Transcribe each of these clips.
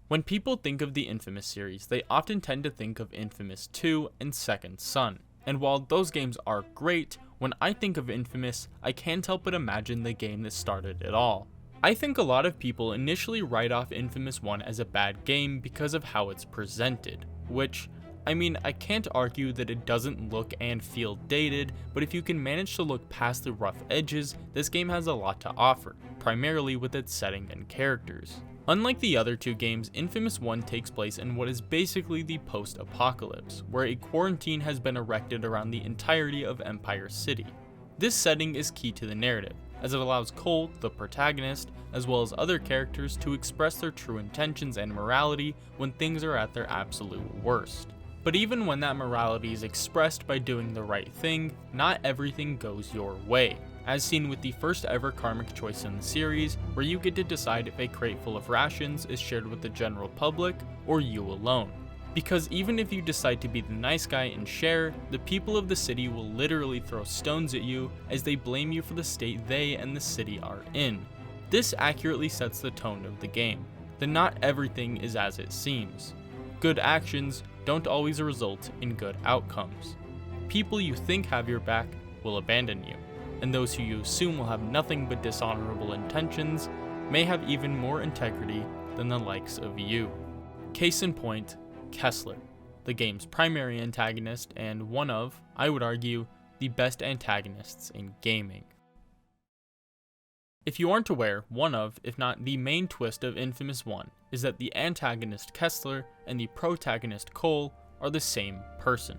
When people think of the Infamous series, they often tend to think of Infamous 2 and Second Son, and while those games are great, when I think of Infamous, I can't help but imagine the game that started it all. I think a lot of people initially write off Infamous 1 as a bad game because of how it's presented, which, I mean, I can't argue that it doesn't look and feel dated, but if you can manage to look past the rough edges, this game has a lot to offer, primarily with its setting and characters. Unlike the other two games, Infamous 1 takes place in what is basically the post-apocalypse, where a quarantine has been erected around the entirety of Empire City. This setting is key to the narrative, as it allows Cole, the protagonist, as well as other characters to express their true intentions and morality when things are at their absolute worst. But even when that morality is expressed by doing the right thing, not everything goes your way, as seen with the first ever karmic choice in the series, where you get to decide if a crate full of rations is shared with the general public or you alone. Because even if you decide to be the nice guy and share, the people of the city will literally throw stones at you as they blame you for the state they and the city are in. This accurately sets the tone of the game, that not everything is as it seems. Good actions don't always result in good outcomes. People you think have your back will abandon you, and those who you assume will have nothing but dishonorable intentions may have even more integrity than the likes of you. Case in point, Kessler, the game's primary antagonist and one of, I would argue, the best antagonists in gaming. If you aren't aware, one of, if not the main twist of Infamous 1 is that the antagonist Kessler and the protagonist Cole are the same person.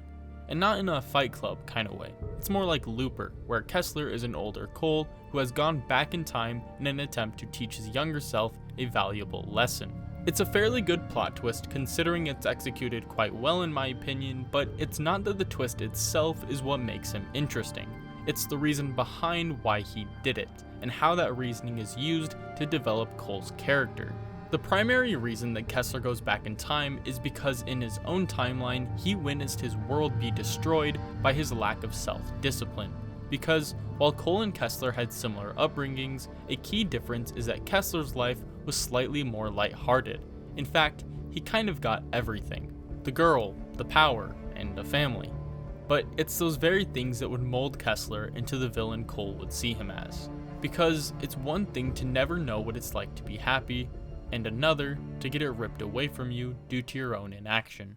And not in a Fight Club kind of way. It's more like Looper, where Kessler is an older Cole who has gone back in time in an attempt to teach his younger self a valuable lesson. It's a fairly good plot twist considering it's executed quite well in my opinion, but it's not that the twist itself is what makes him interesting. It's the reason behind why he did it, and how that reasoning is used to develop Cole's character. The primary reason that Kessler goes back in time is because in his own timeline, he witnessed his world be destroyed by his lack of self-discipline. Because while Cole and Kessler had similar upbringings, a key difference is that Kessler's life was slightly more lighthearted. In fact, he kind of got everything. The girl, the power, and a family. But it's those very things that would mold Kessler into the villain Cole would see him as. Because it's one thing to never know what it's like to be happy, and another to get it ripped away from you due to your own inaction.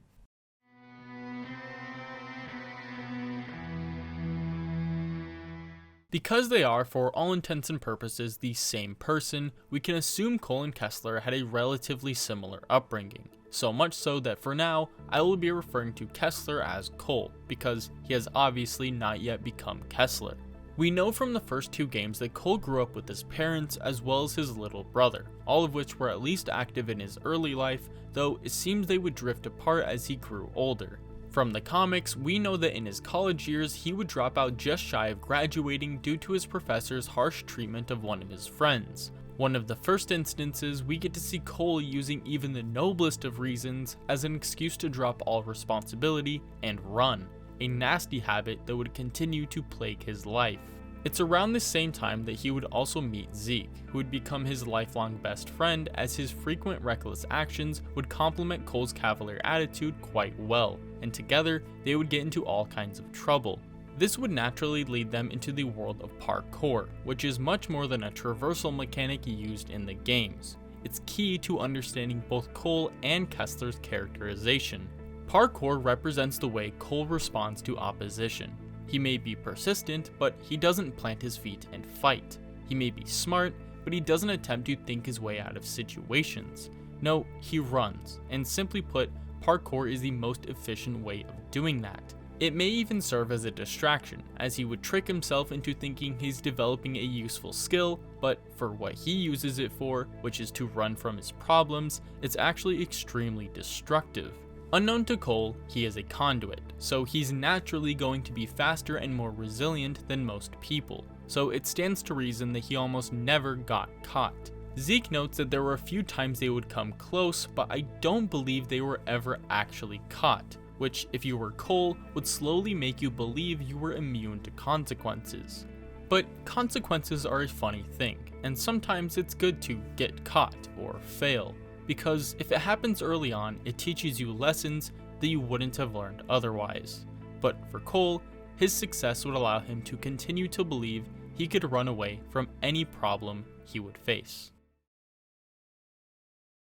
Because they are, for all intents and purposes, the same person, we can assume Cole and Kessler had a relatively similar upbringing. So much so that for now, I will be referring to Kessler as Cole, because he has obviously not yet become Kessler. We know from the first two games that Cole grew up with his parents as well as his little brother, all of which were at least active in his early life, though it seems they would drift apart as he grew older. From the comics, we know that in his college years he would drop out just shy of graduating due to his professor's harsh treatment of one of his friends. One of the first instances, we get to see Cole using even the noblest of reasons as an excuse to drop all responsibility and run, a nasty habit that would continue to plague his life. It's around the same time that he would also meet Zeke, who would become his lifelong best friend as his frequent reckless actions would complement Cole's cavalier attitude quite well, and together they would get into all kinds of trouble. This would naturally lead them into the world of parkour, which is much more than a traversal mechanic used in the games. It's key to understanding both Cole and Kessler's characterization. Parkour represents the way Cole responds to opposition. He may be persistent, but he doesn't plant his feet and fight. He may be smart, but he doesn't attempt to think his way out of situations. No, he runs, and simply put, parkour is the most efficient way of doing that. It may even serve as a distraction, as he would trick himself into thinking he's developing a useful skill, but for what he uses it for, which is to run from his problems, it's actually extremely destructive. Unknown to Cole, he is a conduit, so he's naturally going to be faster and more resilient than most people, so it stands to reason that he almost never got caught. Zeke notes that there were a few times they would come close, but I don't believe they were ever actually caught, which, if you were Cole, would slowly make you believe you were immune to consequences. But consequences are a funny thing, and sometimes it's good to get caught or fail. because if it happens early on, it teaches you lessons that you wouldn't have learned otherwise. But for Cole, his success would allow him to continue to believe he could run away from any problem he would face.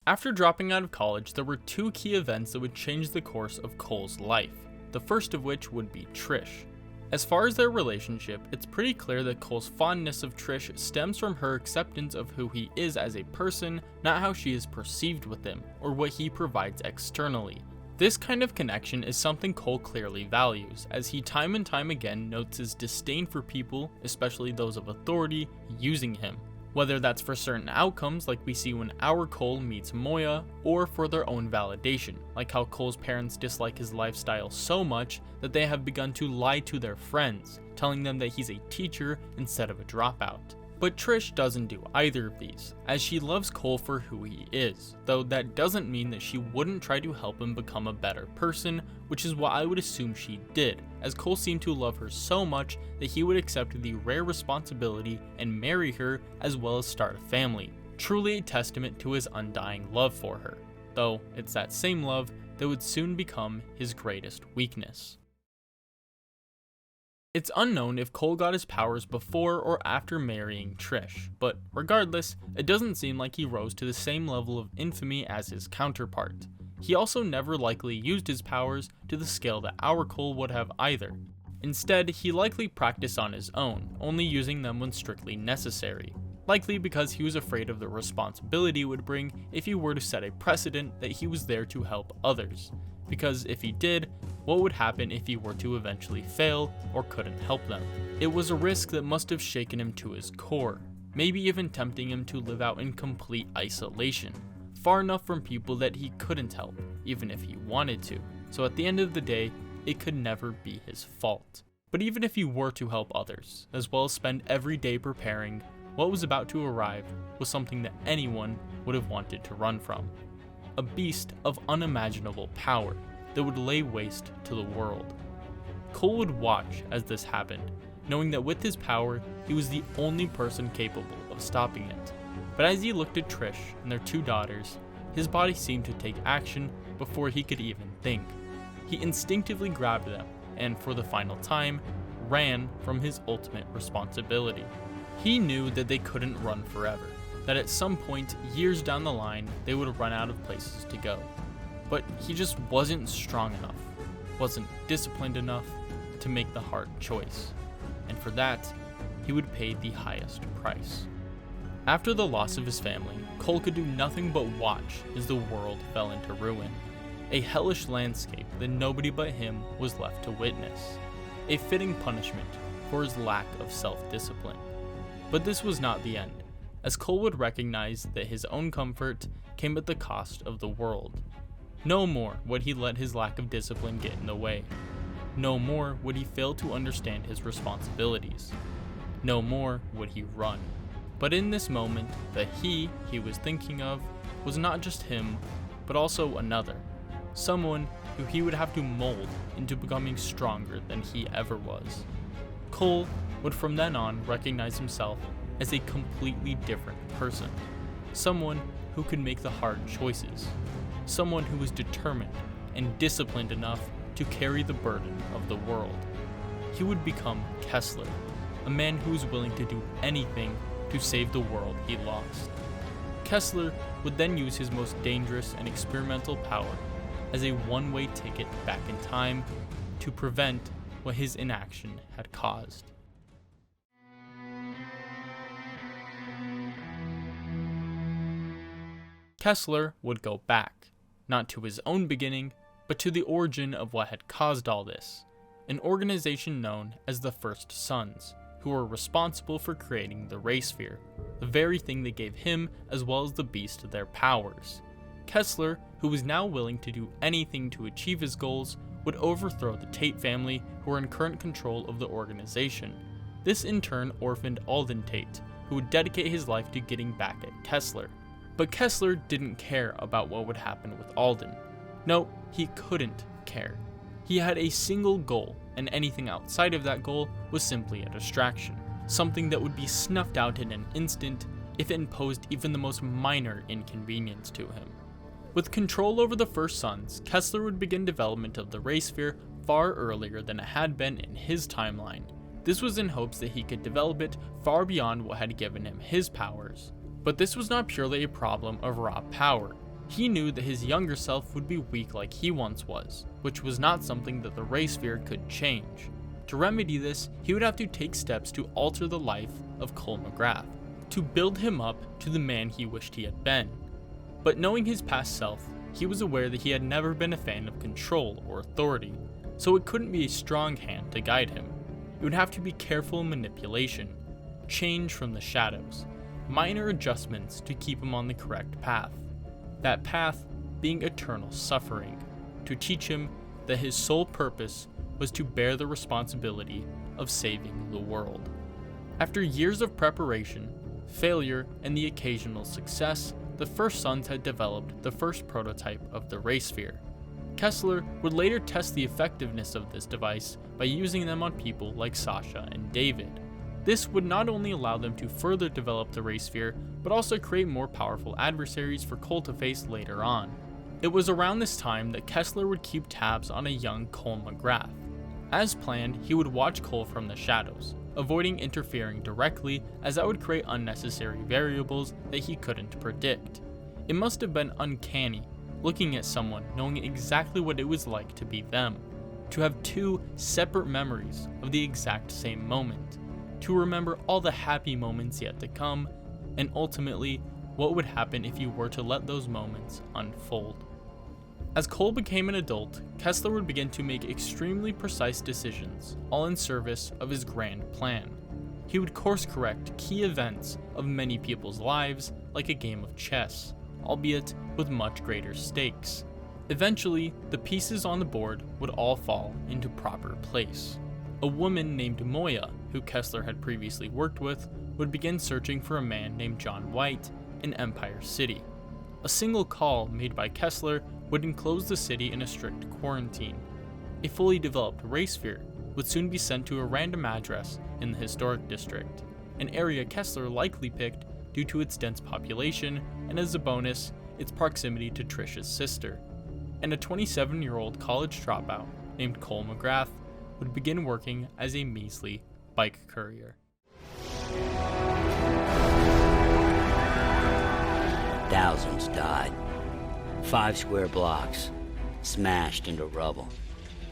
After dropping out of college, there were two key events that would change the course of Cole's life, the first of which would be Trish. As far as their relationship, it's pretty clear that Cole's fondness of Trish stems from her acceptance of who he is as a person, not how she is perceived with him, or what he provides externally. This kind of connection is something Cole clearly values, as he time and time again notes his disdain for people, especially those of authority, using him. Whether that's for certain outcomes like we see when our Cole meets Moya, or for their own validation, like how Cole's parents dislike his lifestyle so much that they have begun to lie to their friends, telling them that he's a teacher instead of a dropout. But Trish doesn't do either of these, as she loves Cole for who he is, though that doesn't mean that she wouldn't try to help him become a better person, which is what I would assume she did, as Cole seemed to love her so much that he would accept the rare responsibility and marry her as well as start a family, truly a testament to his undying love for her, though it's that same love that would soon become his greatest weakness. It's unknown if Cole got his powers before or after marrying Trish, but regardless, it doesn't seem like he rose to the same level of infamy as his counterpart. He also never likely used his powers to the scale that our Cole would have either. Instead, he likely practiced on his own, only using them when strictly necessary, likely because he was afraid of the responsibility it would bring if he were to set a precedent that he was there to help others. Because if he did, what would happen if he were to eventually fail or couldn't help them? It was a risk that must have shaken him to his core, maybe even tempting him to live out in complete isolation, far enough from people that he couldn't help, even if he wanted to. So at the end of the day, it could never be his fault. But even if he were to help others, as well as spend every day preparing, what was about to arrive was something that anyone would have wanted to run from. A beast of unimaginable power that would lay waste to the world. Cole would watch as this happened, knowing that with his power, he was the only person capable of stopping it. But as he looked at Trish and their two daughters, his body seemed to take action before he could even think. He instinctively grabbed them and, for the final time, ran from his ultimate responsibility. He knew that they couldn't run forever, that at some point, years down the line, they would run out of places to go. But he just wasn't strong enough, wasn't disciplined enough to make the hard choice. And for that, he would pay the highest price. After the loss of his family, Cole could do nothing but watch as the world fell into ruin. A hellish landscape that nobody but him was left to witness. A fitting punishment for his lack of self-discipline. But this was not the end, as Cole would recognize that his own comfort came at the cost of the world. No more would he let his lack of discipline get in the way. No more would he fail to understand his responsibilities. No more would he run. But in this moment, the he was thinking of was not just him, but also another. Someone who he would have to mold into becoming stronger than he ever was. Cole would from then on recognize himself as a completely different person. Someone who could make the hard choices. Someone who was determined and disciplined enough to carry the burden of the world. He would become Kessler, a man who was willing to do anything to save the world he lost. Kessler would then use his most dangerous and experimental power as a one-way ticket back in time to prevent what his inaction had caused. Kessler would go back, not to his own beginning, but to the origin of what had caused all this, an organization known as the First Sons, who were responsible for creating the Ray Sphere, the very thing that gave him as well as the beast their powers. Kessler, who was now willing to do anything to achieve his goals, would overthrow the Tate family, who were in current control of the organization. This in turn orphaned Alden Tate, who would dedicate his life to getting back at Kessler. But Kessler didn't care about what would happen with Alden. No, he couldn't care. He had a single goal, and anything outside of that goal was simply a distraction, something that would be snuffed out in an instant if it imposed even the most minor inconvenience to him. With control over the First Sons, Kessler would begin development of the Ray Sphere far earlier than it had been in his timeline. This was in hopes that he could develop it far beyond what had given him his powers. But this was not purely a problem of raw power. He knew that his younger self would be weak like he once was, which was not something that the Ray Sphere could change. To remedy this, he would have to take steps to alter the life of Cole McGrath, to build him up to the man he wished he had been. But knowing his past self, he was aware that he had never been a fan of control or authority, so it couldn't be a strong hand to guide him. It would have to be careful manipulation, change from the shadows, minor adjustments to keep him on the correct path. That path being eternal suffering, to teach him that his sole purpose was to bear the responsibility of saving the world. After years of preparation, failure, and the occasional success, the First Sons had developed the first prototype of the Ray Sphere. Kessler would later test the effectiveness of this device by using them on people like Sasha and David. This would not only allow them to further develop the Ray Sphere, but also create more powerful adversaries for Cole to face later on. It was around this time that Kessler would keep tabs on a young Cole McGrath. As planned, he would watch Cole from the shadows, avoiding interfering directly, as that would create unnecessary variables that he couldn't predict. It must have been uncanny, looking at someone knowing exactly what it was like to be them, to have two separate memories of the exact same moment, to remember all the happy moments yet to come, and ultimately, what would happen if you were to let those moments unfold. As Cole became an adult, Kessler would begin to make extremely precise decisions, all in service of his grand plan. He would course correct key events of many people's lives like a game of chess, albeit with much greater stakes. Eventually, the pieces on the board would all fall into proper place. A woman named Moya, who Kessler had previously worked with, would begin searching for a man named John White in Empire City. A single call made by Kessler would enclose the city in a strict quarantine. A fully developed Ray Sphere would soon be sent to a random address in the historic district, an area Kessler likely picked due to its dense population and, as a bonus, its proximity to Trish's sister. And a 27-year-old college dropout named Cole McGrath would begin working as a measly bike courier. Thousands died. 5 square blocks, smashed into rubble.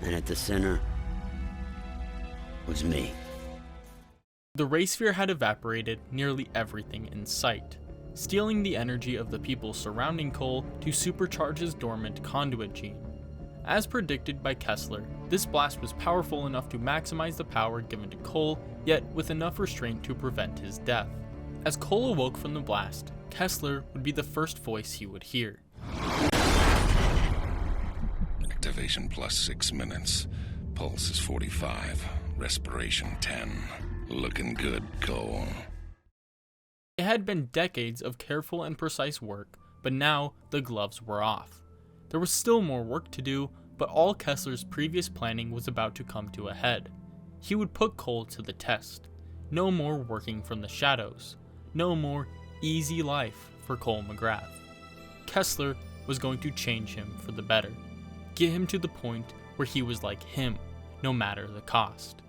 And at the center was me. The Ray Sphere had evaporated nearly everything in sight, stealing the energy of the people surrounding Cole to supercharge his dormant conduit gene. As predicted by Kessler, this blast was powerful enough to maximize the power given to Cole, yet with enough restraint to prevent his death. As Cole awoke from the blast, Kessler would be the first voice he would hear. Activation plus 6 minutes. Pulse is 45. Respiration 10. Looking good, Cole. It had been decades of careful and precise work, but now the gloves were off. There was still more work to do, but all Kessler's previous planning was about to come to a head. He would put Cole to the test. No more working from the shadows. No more easy life for Cole McGrath. Kessler was going to change him for the better. Get him to the point where he was like him, no matter the cost.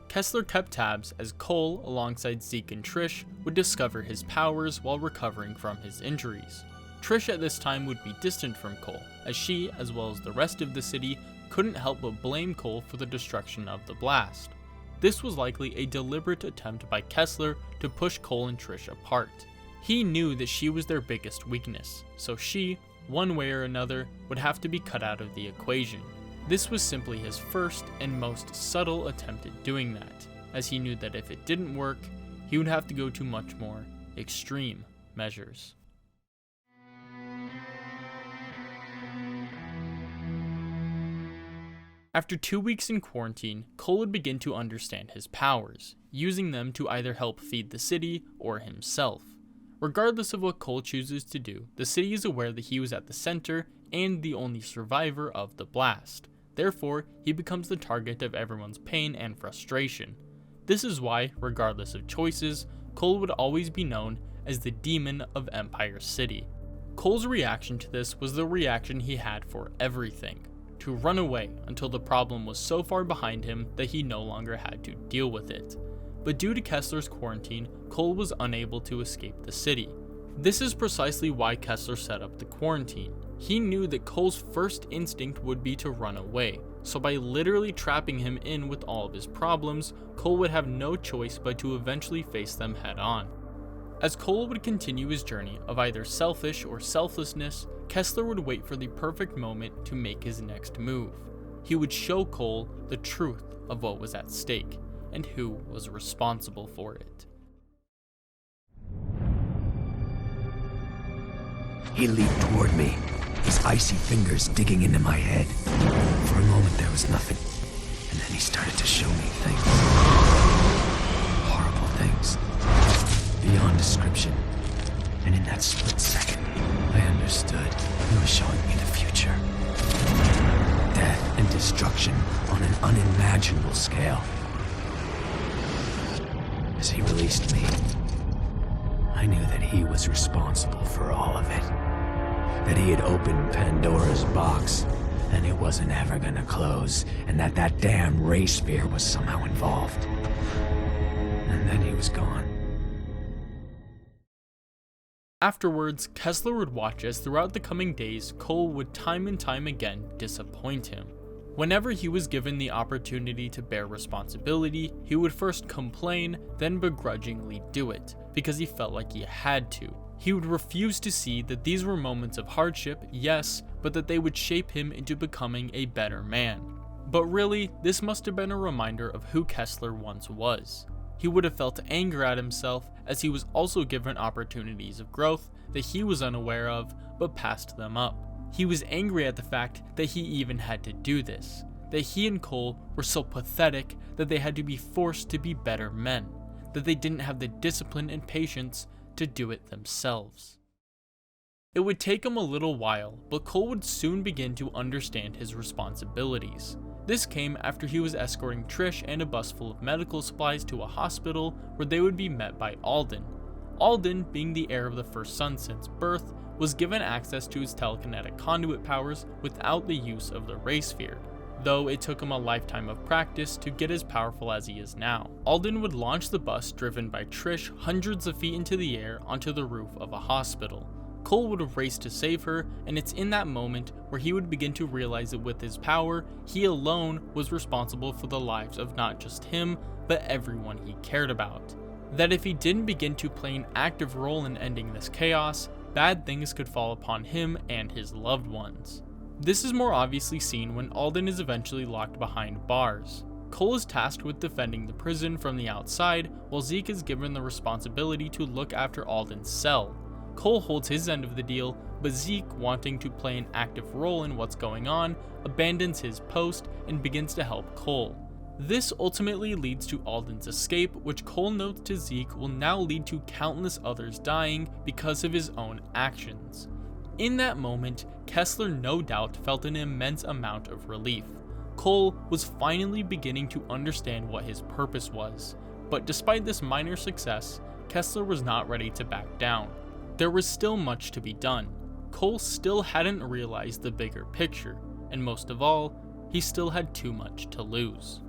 Kessler kept tabs as Cole, alongside Zeke and Trish, would discover his powers while recovering from his injuries. Trish at this time would be distant from Cole, as she, as well as the rest of the city, couldn't help but blame Cole for the destruction of the blast. This was likely a deliberate attempt by Kessler to push Cole and Trish apart. He knew that she was their biggest weakness, so she, one way or another, would have to be cut out of the equation. This was simply his first and most subtle attempt at doing that, as he knew that if it didn't work, he would have to go to much more extreme measures. After 2 weeks in quarantine, Cole would begin to understand his powers, using them to either help feed the city or himself. Regardless of what Cole chooses to do, the city is aware that he was at the center and the only survivor of the blast. Therefore, he becomes the target of everyone's pain and frustration. This is why, regardless of choices, Cole would always be known as the Demon of Empire City. Cole's reaction to this was the reaction he had for everything: to run away until the problem was so far behind him that he no longer had to deal with it. But due to Kessler's quarantine, Cole was unable to escape the city. This is precisely why Kessler set up the quarantine. He knew that Cole's first instinct would be to run away, so by literally trapping him in with all of his problems, Cole would have no choice but to eventually face them head on. As Cole would continue his journey of either selfish or selflessness, Kessler would wait for the perfect moment to make his next move. He would show Cole the truth of what was at stake and who was responsible for it. He leaped toward me, his icy fingers digging into my head. For a moment there was nothing, and then he started to show me things. Horrible things, beyond description. And in that split second, I understood he was showing me the future. Death and destruction on an unimaginable scale. As he released me, I knew that he was responsible for all of it. That he had opened Pandora's box, and it wasn't ever gonna close, and that damn ray sphere was somehow involved. And then he was gone. Afterwards, Kessler would watch as throughout the coming days, Cole would time and time again disappoint him. Whenever he was given the opportunity to bear responsibility, he would first complain, then begrudgingly do it, because he felt like he had to. He would refuse to see that these were moments of hardship, yes, but that they would shape him into becoming a better man. But really, this must have been a reminder of who Kessler once was. He would have felt anger at himself, as he was also given opportunities of growth that he was unaware of, but passed them up. He was angry at the fact that he even had to do this, that he and Cole were so pathetic that they had to be forced to be better men, that they didn't have the discipline and patience to do it themselves. It would take him a little while, but Cole would soon begin to understand his responsibilities. This came after he was escorting Trish and a bus full of medical supplies to a hospital where they would be met by Alden. Alden, being the heir of the first son since birth, was given access to his telekinetic conduit powers without the use of the ray sphere, though it took him a lifetime of practice to get as powerful as he is now. Alden would launch the bus driven by Trish hundreds of feet into the air onto the roof of a hospital. Cole would have raced to save her, and it's in that moment where he would begin to realize that with his power, he alone was responsible for the lives of not just him, but everyone he cared about. That if he didn't begin to play an active role in ending this chaos, bad things could fall upon him and his loved ones. This is more obviously seen when Alden is eventually locked behind bars. Cole is tasked with defending the prison from the outside, while Zeke is given the responsibility to look after Alden's cell. Cole holds his end of the deal, but Zeke, wanting to play an active role in what's going on, abandons his post and begins to help Cole. This ultimately leads to Alden's escape, which Cole notes to Zeke will now lead to countless others dying because of his own actions. In that moment, Kessler no doubt felt an immense amount of relief. Cole was finally beginning to understand what his purpose was, but despite this minor success, Kessler was not ready to back down. There was still much to be done. Cole still hadn't realized the bigger picture, and most of all, he still had too much to lose.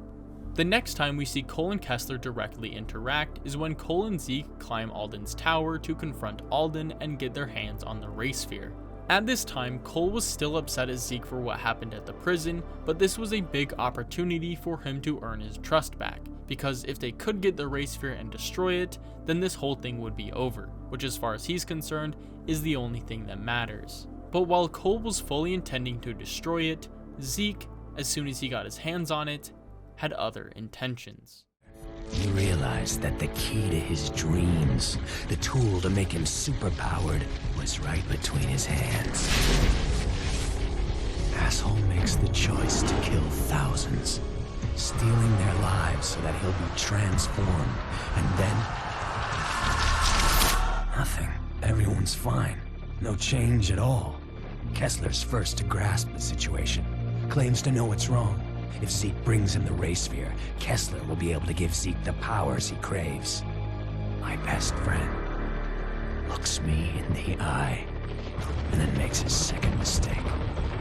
The next time we see Cole and Kessler directly interact is when Cole and Zeke climb Alden's tower to confront Alden and get their hands on the ray sphere. At this time, Cole was still upset at Zeke for what happened at the prison, but this was a big opportunity for him to earn his trust back, because if they could get the ray sphere and destroy it, then this whole thing would be over, which as far as he's concerned, is the only thing that matters. But while Cole was fully intending to destroy it, Zeke, as soon as he got his hands on it, had other intentions. He realized that the key to his dreams, the tool to make him superpowered, was right between his hands. Asshole makes the choice to kill thousands, stealing their lives so that he'll be transformed, and then nothing. Everyone's fine. No change at all. Kessler's first to grasp the situation, claims to know what's wrong. If Zeke brings him the ray sphere, Kessler will be able to give Zeke the powers he craves. My best friend looks me in the eye. and then makes his second mistake.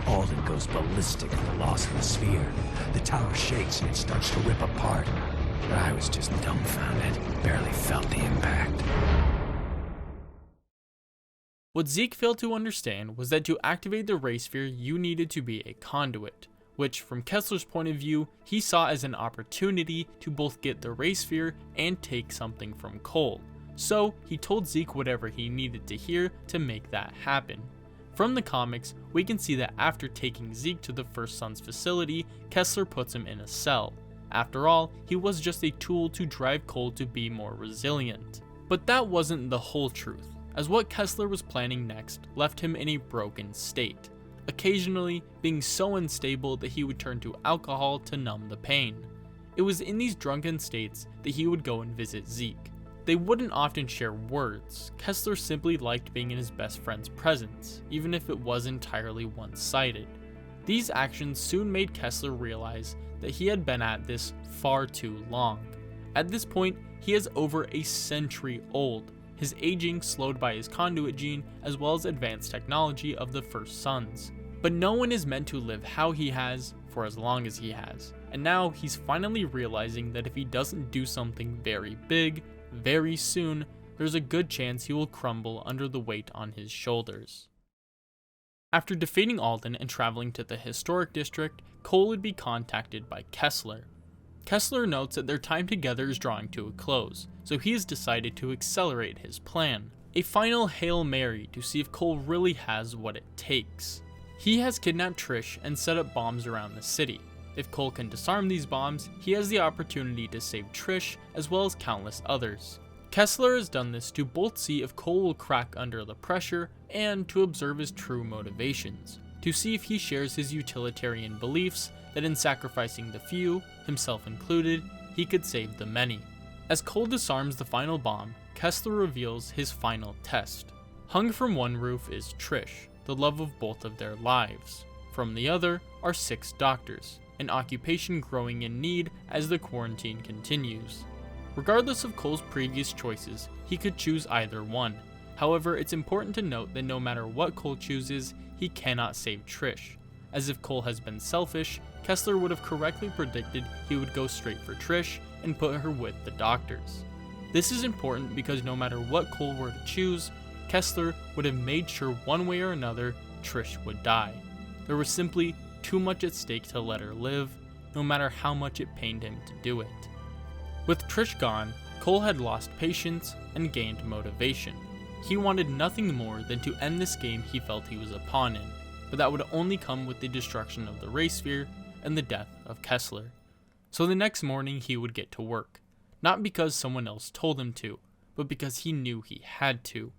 Alden goes ballistic at the loss of the sphere. The tower shakes and it starts to rip apart. But I was just dumbfounded, barely felt the impact. What Zeke failed to understand was that to activate the ray sphere, you needed to be a conduit, which from Kessler's point of view, he saw as an opportunity to both get the ray sphere and take something from Cole. So he told Zeke whatever he needed to hear to make that happen. From the comics, we can see that after taking Zeke to the First Son's facility, Kessler puts him in a cell. After all, he was just a tool to drive Cole to be more resilient. But that wasn't the whole truth, as what Kessler was planning next left him in a broken state, occasionally being so unstable that he would turn to alcohol to numb the pain. It was in these drunken states that he would go and visit Zeke. They wouldn't often share words. Kessler simply liked being in his best friend's presence, even if it was entirely one-sided. These actions soon made Kessler realize that he had been at this far too long. At this point, he is over a century old, his aging slowed by his conduit gene as well as advanced technology of the First Sons. But no one is meant to live how he has for as long as he has, and now he's finally realizing that if he doesn't do something very big, very soon, there's a good chance he will crumble under the weight on his shoulders. After defeating Alden and traveling to the historic district, Cole would be contacted by Kessler. Kessler notes that their time together is drawing to a close, so he has decided to accelerate his plan. A final Hail Mary to see if Cole really has what it takes. He has kidnapped Trish and set up bombs around the city. If Cole can disarm these bombs, he has the opportunity to save Trish as well as countless others. Kessler has done this to both see if Cole will crack under the pressure and to observe his true motivations, to see if he shares his utilitarian beliefs that in sacrificing the few, himself included, he could save the many. As Cole disarms the final bomb, Kessler reveals his final test. Hung from one roof is Trish, the love of both of their lives. From the other are 6 doctors, an occupation growing in need as the quarantine continues. Regardless of Cole's previous choices, he could choose either one. However, it's important to note that no matter what Cole chooses, he cannot save Trish. As if Cole has been selfish, Kessler would have correctly predicted he would go straight for Trish and put her with the doctors. This is important because no matter what Cole were to choose, Kessler would have made sure one way or another Trish would die. There was simply too much at stake to let her live, no matter how much it pained him to do it. With Trish gone, Cole had lost patience and gained motivation. He wanted nothing more than to end this game he felt he was a pawn in, but that would only come with the destruction of the ray sphere and the death of Kessler. So the next morning he would get to work, not because someone else told him to, but because he knew he had to.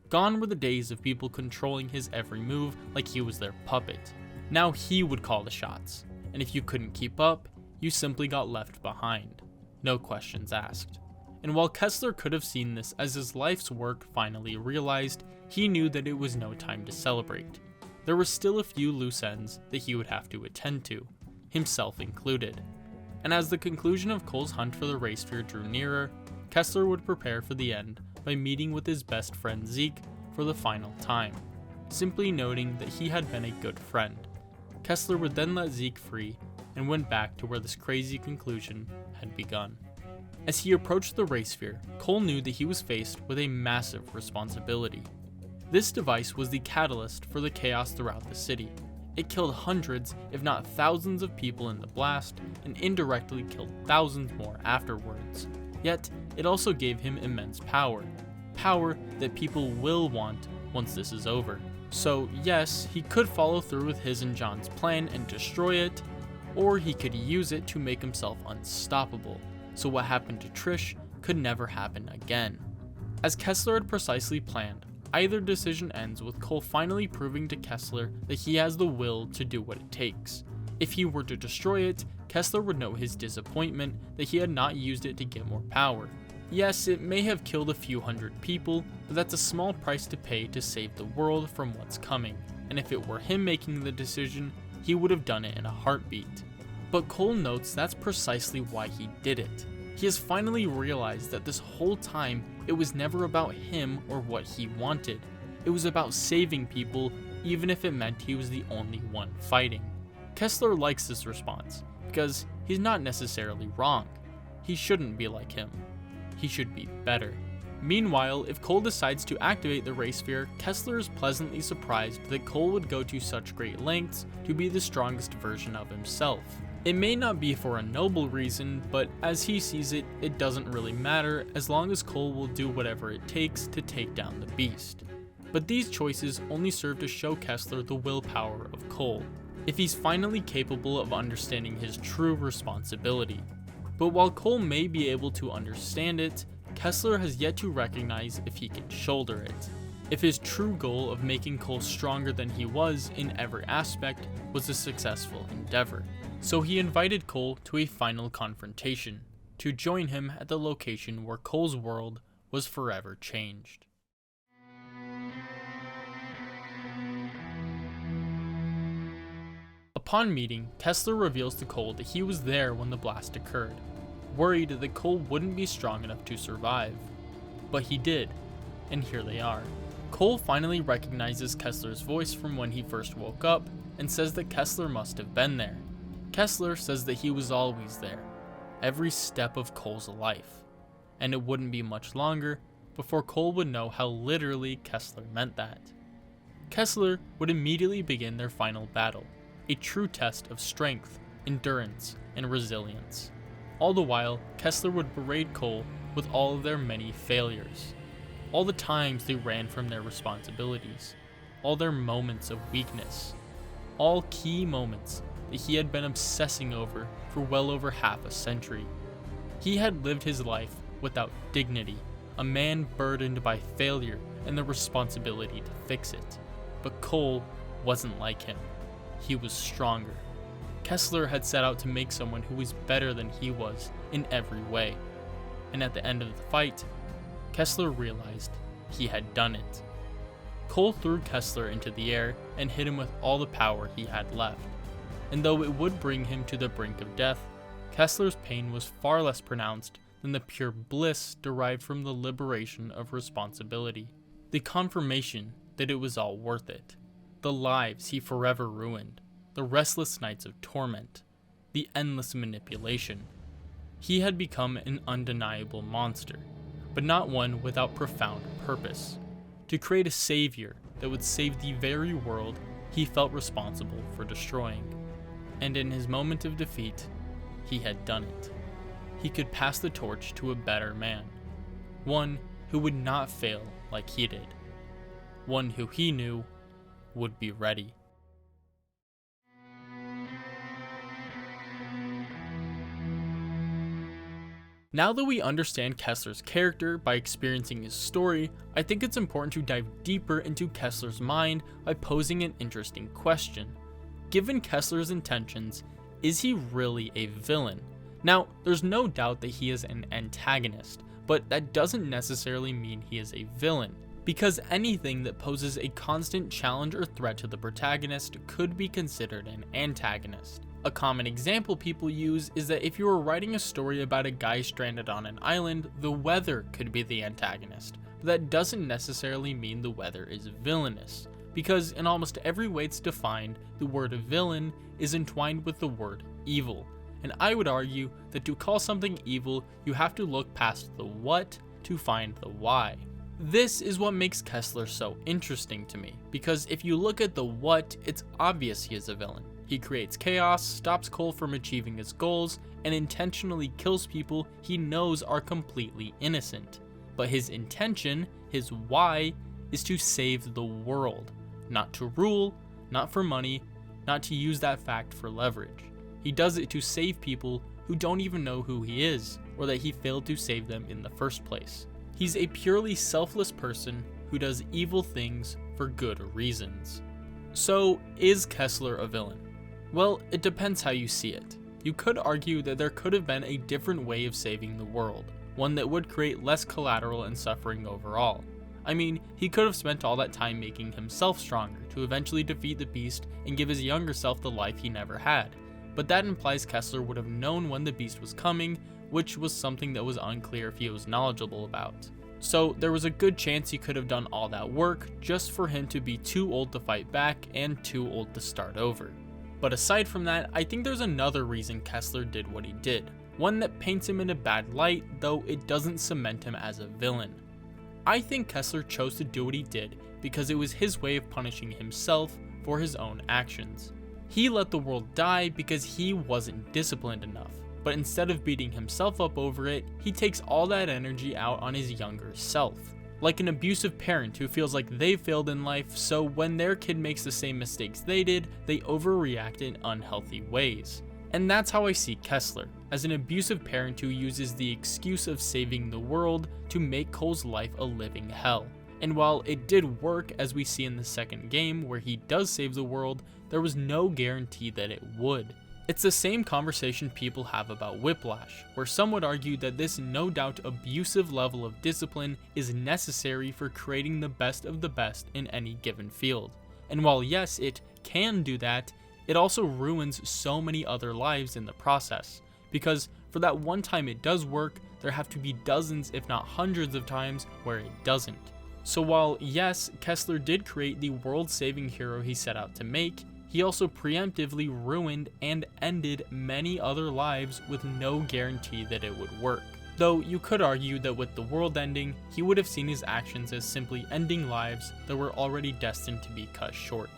Gone were the days of people controlling his every move like he was their puppet. Now he would call the shots, and if you couldn't keep up, you simply got left behind. No questions asked. And while Kessler could have seen this as his life's work finally realized, he knew that it was no time to celebrate. There were still a few loose ends that he would have to attend to, himself included. And as the conclusion of Cole's hunt for the ray sphere drew nearer, Kessler would prepare for the end by meeting with his best friend Zeke for the final time, simply noting that he had been a good friend. Kessler would then let Zeke free and went back to where this crazy conclusion had begun. As he approached the ray sphere, Cole knew that he was faced with a massive responsibility. This device was the catalyst for the chaos throughout the city. It killed hundreds, if not thousands of people in the blast, and indirectly killed thousands more afterwards. Yet, it also gave him immense power. Power that people will want once this is over. So yes, he could follow through with his and John's plan and destroy it, or he could use it to make himself unstoppable, so what happened to Trish could never happen again. As Kessler had precisely planned, either decision ends with Cole finally proving to Kessler that he has the will to do what it takes. If he were to destroy it, Kessler would know his disappointment that he had not used it to get more power. Yes, it may have killed a few hundred people, but that's a small price to pay to save the world from what's coming, and if it were him making the decision, he would have done it in a heartbeat. But Cole notes that's precisely why he did it. He has finally realized that this whole time, it was never about him or what he wanted. it was about saving people, even if it meant he was the only one fighting. Kessler likes this response, because he's not necessarily wrong. He shouldn't be like him. He should be better. Meanwhile, if Cole decides to activate the Ray Sphere, Kessler is pleasantly surprised that Cole would go to such great lengths to be the strongest version of himself. It may not be for a noble reason, but as he sees it, it doesn't really matter as long as Cole will do whatever it takes to take down the beast. But these choices only serve to show Kessler the willpower of Cole, if he's finally capable of understanding his true responsibility. But while Cole may be able to understand it, Kessler has yet to recognize if he can shoulder it. If his true goal of making Cole stronger than he was in every aspect was a successful endeavor. So he invited Cole to a final confrontation, to join him at the location where Cole's world was forever changed. Upon meeting, Kessler reveals to Cole that he was there when the blast occurred, worried that Cole wouldn't be strong enough to survive. But he did, and here they are. Cole finally recognizes Kessler's voice from when he first woke up, and says that Kessler must have been there. Kessler says that he was always there, every step of Cole's life, and it wouldn't be much longer before Cole would know how literally Kessler meant that. Kessler would immediately begin their final battle, a true test of strength, endurance, and resilience. All the while, Kessler would berate Cole with all of their many failures, all the times they ran from their responsibilities, all their moments of weakness, all key moments that he had been obsessing over for well over half a century. He had lived his life without dignity, a man burdened by failure and the responsibility to fix it. But Cole wasn't like him. He was stronger. Kessler had set out to make someone who was better than he was in every way. And at the end of the fight, Kessler realized he had done it. Cole threw Kessler into the air and hit him with all the power he had left. And though it would bring him to the brink of death, Kessler's pain was far less pronounced than the pure bliss derived from the liberation of responsibility. The confirmation that it was all worth it. The lives he forever ruined. The restless nights of torment. The endless manipulation. He had become an undeniable monster, but not one without profound purpose. To create a savior that would save the very world he felt responsible for destroying. And in his moment of defeat, he had done it. He could pass the torch to a better man. One who would not fail like he did. One who he knew would be ready. Now that we understand Kessler's character by experiencing his story, I think it's important to dive deeper into Kessler's mind by posing an interesting question. Given Kessler's intentions, is he really a villain? Now, there's no doubt that he is an antagonist, but that doesn't necessarily mean he is a villain, because anything that poses a constant challenge or threat to the protagonist could be considered an antagonist. A common example people use is that if you were writing a story about a guy stranded on an island, the weather could be the antagonist, but that doesn't necessarily mean the weather is villainous, because in almost every way it's defined, the word villain is entwined with the word evil, and I would argue that to call something evil, you have to look past the what to find the why. This is what makes Kessler so interesting to me, because if you look at the what, it's obvious he is a villain. He creates chaos, stops Cole from achieving his goals, and intentionally kills people he knows are completely innocent. But his intention, his why, is to save the world. Not to rule, not for money, not to use that fact for leverage. He does it to save people who don't even know who he is, or that he failed to save them in the first place. He's a purely selfless person who does evil things for good reasons. So, is Kessler a villain? Well, it depends how you see it. You could argue that there could have been a different way of saving the world, one that would create less collateral and suffering overall. I mean, he could have spent all that time making himself stronger to eventually defeat the beast and give his younger self the life he never had, but that implies Kessler would have known when the beast was coming, which was something that was unclear if he was knowledgeable about. So there was a good chance he could have done all that work just for him to be too old to fight back and too old to start over. But aside from that, I think there's another reason Kessler did what he did. One that paints him in a bad light, though it doesn't cement him as a villain. I think Kessler chose to do what he did because it was his way of punishing himself for his own actions. He let the world die because he wasn't disciplined enough, but instead of beating himself up over it, he takes all that energy out on his younger self. Like an abusive parent who feels like they failed in life, so when their kid makes the same mistakes they did, they overreact in unhealthy ways. And that's how I see Kessler, as an abusive parent who uses the excuse of saving the world to make Cole's life a living hell. And while it did work, as we see in the second game where he does save the world, there was no guarantee that it would. It's the same conversation people have about Whiplash, where some would argue that this no doubt abusive level of discipline is necessary for creating the best of the best in any given field. And while yes, it can do that, it also ruins so many other lives in the process, because for that one time it does work, there have to be dozens if not hundreds of times where it doesn't. So while yes, Kessler did create the world-saving hero he set out to make, he also preemptively ruined and ended many other lives with no guarantee that it would work. Though you could argue that with the world ending, he would have seen his actions as simply ending lives that were already destined to be cut short.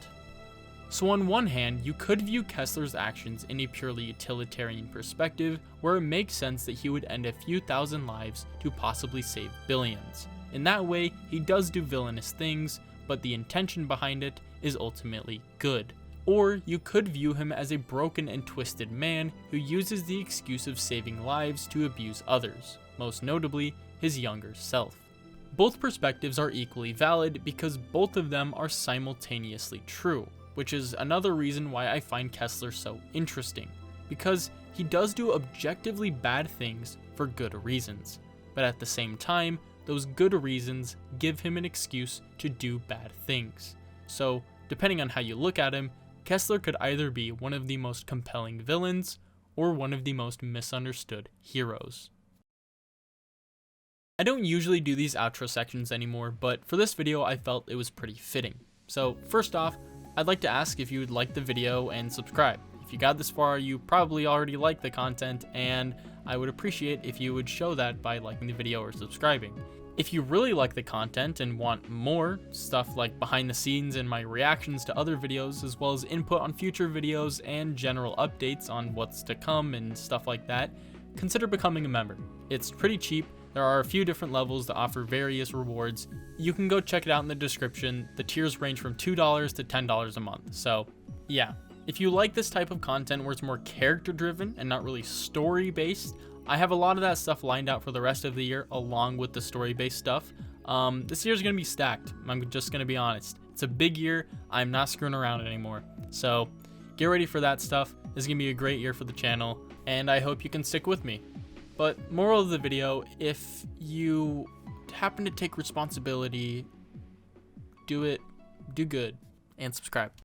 So on one hand, you could view Kessler's actions in a purely utilitarian perspective, where it makes sense that he would end a few thousand lives to possibly save billions. In that way, he does do villainous things, but the intention behind it is ultimately good. Or you could view him as a broken and twisted man who uses the excuse of saving lives to abuse others, most notably his younger self. Both perspectives are equally valid because both of them are simultaneously true, which is another reason why I find Kessler so interesting, because he does do objectively bad things for good reasons, but at the same time, those good reasons give him an excuse to do bad things. So, depending on how you look at him, Kessler could either be one of the most compelling villains or one of the most misunderstood heroes. I don't usually do these outro sections anymore, but for this video I felt it was pretty fitting. So first off, I'd like to ask if you would like the video and subscribe. If you got this far, you probably already like the content, and I would appreciate if you would show that by liking the video or subscribing. If you really like the content and want more stuff like behind the scenes and my reactions to other videos, as well as input on future videos and general updates on what's to come and stuff like that, consider becoming a member. It's pretty cheap. There are a few different levels that offer various rewards. You can go check it out in the description. The tiers range from $2 to $10 a month. So yeah, if you like this type of content where it's more character driven and not really story based, I have a lot of that stuff lined out for the rest of the year along with the story based stuff. This year's gonna be stacked. I'm just gonna be honest. It's a big year. I'm not screwing around anymore. So get ready for that stuff. This is gonna be a great year for the channel, and I hope you can stick with me. But moral of the video, if you happen to take responsibility, do it, do good, and subscribe.